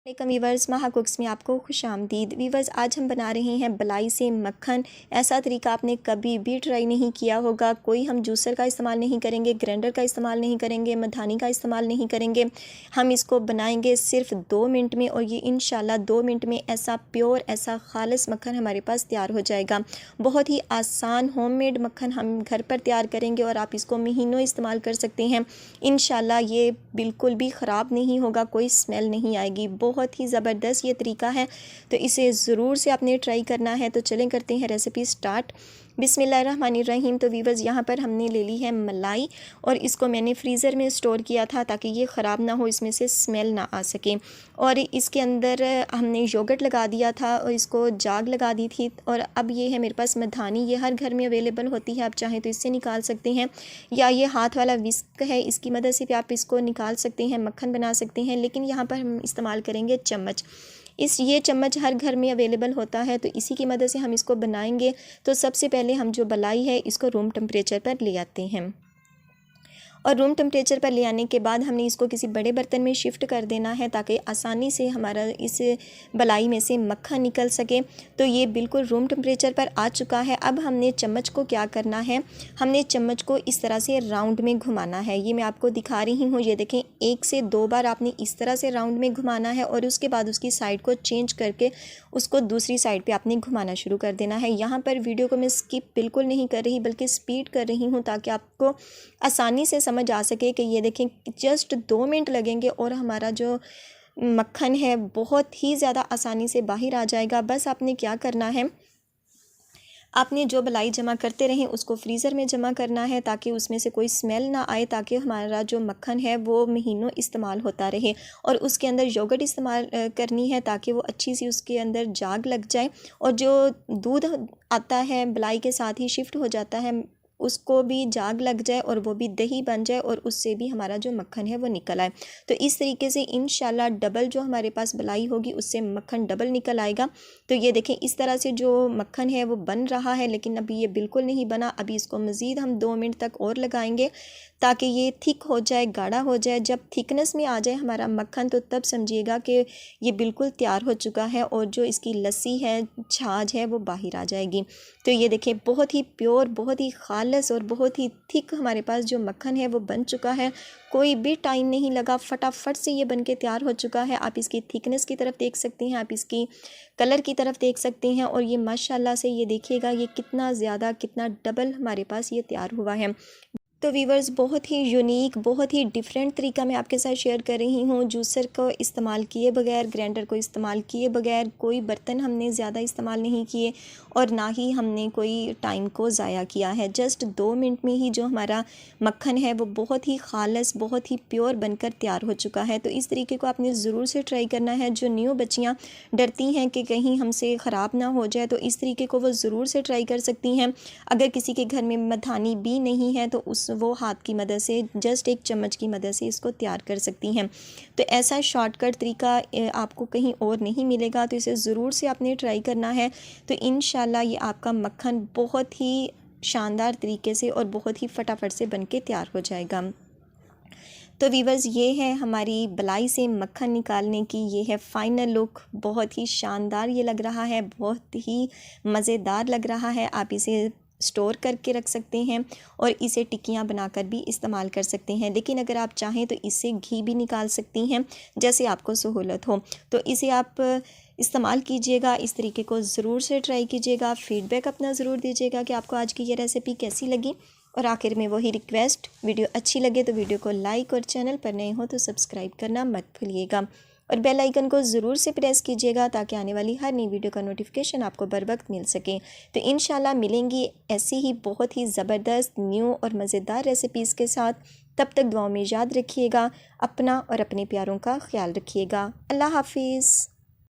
वालेकुम वीवर्स, महा कुक्स में आपको खुशामदीद। वीवर्स, आज हम बना रहे हैं बलाई से मक्खन। ऐसा तरीका आपने कभी भी ट्राई नहीं किया होगा। कोई हम जूसर का इस्तेमाल नहीं करेंगे, ग्राइंडर का इस्तेमाल नहीं करेंगे, मधानी का इस्तेमाल नहीं करेंगे। हम इसको बनाएंगे सिर्फ 2 मिनट में और ये इंशाल्लाह 2 मिनट में ऐसा प्योर, ऐसा खालिस मक्खन हमारे पास तैयार हो जाएगा। बहुत ही आसान होममेड मक्खन हम घर पर तैयार करेंगे और आप इसको महीनों इस्तेमाल कर सकते हैं। इंशाल्लाह ये बिल्कुल भी ख़राब नहीं होगा, कोई स्मेल नहीं आएगी। बहुत ही ज़बरदस्त ये तरीका है, तो इसे ज़रूर से आपने ट्राई करना है। तो चलें करते हैं रेसिपी स्टार्ट। बिस्मिल्लाहिर्रहमानिर्रहीम। तो वीवर्स, यहाँ पर हमने ले ली है मलाई और इसको मैंने फ्रीज़र में स्टोर किया था ताकि ये ख़राब ना हो, इसमें से स्मेल ना आ सके। और इसके अंदर हमने योगर्ट लगा दिया था और इसको जाग लगा दी थी। और अब ये है मेरे पास मधानी, ये हर घर में अवेलेबल होती है। आप चाहें तो इससे निकाल सकते हैं, या ये हाथ वाला विस्क है, इसकी मदद से भी आप इसको निकाल सकते हैं, मक्खन बना सकते हैं। लेकिन यहाँ पर हम इस्तेमाल करेंगे चम्मच। ये चम्मच हर घर में अवेलेबल होता है, तो इसी की मदद से हम इसको बनाएंगे। तो सबसे पहले हम जो बलाई है इसको रूम टेम्परेचर पर ले आते हैं और रूम टेम्परेचर पर ले आने के बाद हमने इसको किसी बड़े बर्तन में शिफ्ट कर देना है ताकि आसानी से हमारा इस बलाई में से मक्खन निकल सके। तो ये बिल्कुल रूम टेम्परेचर पर आ चुका है। अब हमने चम्मच को क्या करना है, हमने चम्मच को इस तरह से राउंड में घुमाना है। ये मैं आपको दिखा रही हूँ, ये देखें, 1 से 2 बार आपने इस तरह से राउंड में घुमाना है और उसके बाद उसकी साइड को चेंज करके उसको दूसरी साइड पर आपने घुमाना शुरू कर देना है। यहाँ पर वीडियो को मैं स्किप बिल्कुल नहीं कर रही बल्कि स्पीड कर रही हूँ ताकि आपको आसानी से समझ आ सके कि ये देखें जस्ट 2 मिनट लगेंगे और हमारा जो मक्खन है बहुत ही ज़्यादा आसानी से बाहर आ जाएगा। बस आपने क्या करना है, आपने जो बलाई जमा करते रहें उसको फ्रीज़र में जमा करना है ताकि उसमें से कोई स्मेल ना आए, ताकि हमारा जो मक्खन है वो महीनों इस्तेमाल होता रहे। और उसके अंदर योगर्ट इस्तेमाल करनी है ताकि वो अच्छी सी उसके अंदर जाग लग जाए और जो दूध आता है बलाई के साथ ही शिफ्ट हो जाता है उसको भी जाग लग जाए और वो भी दही बन जाए और उससे भी हमारा जो मक्खन है वो निकल आए। तो इस तरीके से इंशाल्लाह डबल जो हमारे पास बलाई होगी उससे मक्खन डबल निकल आएगा। तो ये देखें इस तरह से जो मक्खन है वो बन रहा है, लेकिन अभी ये बिल्कुल नहीं बना। अभी इसको मज़ीद हम 2 मिनट तक और लगाएंगे ताकि ये थिक हो जाए, गाढ़ा हो जाए। जब थिकनेस में आ जाए हमारा मक्खन तो तब समझिएगा कि ये बिल्कुल तैयार हो चुका है और जो इसकी लस्सी है, छाछ है, वो बाहर आ जाएगी। तो ये देखें बहुत ही प्योर, बहुत ही खालिस और बहुत ही थिक हमारे पास जो मक्खन है वो बन चुका है। कोई भी टाइम नहीं लगा, फटाफट से ये बन के तैयार हो चुका है। आप इसकी थिकनेस की तरफ देख सकते हैं, आप इसकी कलर की तरफ देख सकते हैं और ये माशाल्लाह से ये देखिएगा ये कितना ज़्यादा, कितना डबल हमारे पास ये तैयार हुआ है। तो वीवर्स, बहुत ही यूनिक, बहुत ही डिफरेंट तरीका मैं आपके साथ शेयर कर रही हूँ। जूसर को इस्तेमाल किए बगैर, ग्राइंडर को इस्तेमाल किए बगैर, कोई बर्तन हमने ज़्यादा इस्तेमाल नहीं किए और ना ही हमने कोई टाइम को ज़ाया किया है। जस्ट 2 मिनट में ही जो हमारा मक्खन है वो बहुत ही खालिस, बहुत ही प्योर बनकर तैयार हो चुका है। तो इस तरीके को आपने ज़रूर से ट्राई करना है। जो न्यू बच्चियाँ डरती हैं कि कहीं हमसे ख़राब ना हो जाए, तो इस तरीके को वो ज़रूर से ट्राई कर सकती हैं। अगर किसी के घर में मधानी भी नहीं है तो वो हाथ की मदद से, जस्ट 1 चम्मच की मदद से इसको तैयार कर सकती हैं। तो ऐसा शॉर्टकट तरीका आपको कहीं और नहीं मिलेगा, तो इसे ज़रूर से आपने ट्राई करना है। तो इंशाल्लाह ये आपका मक्खन बहुत ही शानदार तरीके से और बहुत ही फटाफट से बनके तैयार हो जाएगा। तो वीवर्स, ये है हमारी बलाई से मक्खन निकालने की ये है फ़ाइनल लुक। बहुत ही शानदार ये लग रहा है, बहुत ही मज़ेदार लग रहा है। आप इसे स्टोर करके रख सकते हैं और इसे टिक्कियाँ बनाकर भी इस्तेमाल कर सकते हैं। लेकिन अगर आप चाहें तो इससे घी भी निकाल सकती हैं, जैसे आपको सहूलत हो। तो इसे आप इस्तेमाल कीजिएगा, इस तरीके को ज़रूर से ट्राई कीजिएगा। फ़ीडबैक अपना ज़रूर दीजिएगा कि आपको आज की ये रेसिपी कैसी लगी। और आखिर में वही रिक्वेस्ट, वीडियो अच्छी लगे तो वीडियो को लाइक और चैनल पर नए हो तो सब्सक्राइब करना मत भूलिएगा और बेल आइकन को ज़रूर से प्रेस कीजिएगा ताकि आने वाली हर नई वीडियो का नोटिफिकेशन आपको बर वक्त मिल सके। तो इंशाल्लाह मिलेंगी ऐसी ही बहुत ही ज़बरदस्त, न्यू और मज़ेदार रेसिपीज़ के साथ। तब तक दुआओं में याद रखिएगा, अपना और अपने प्यारों का ख्याल रखिएगा। अल्लाह हाफिज़।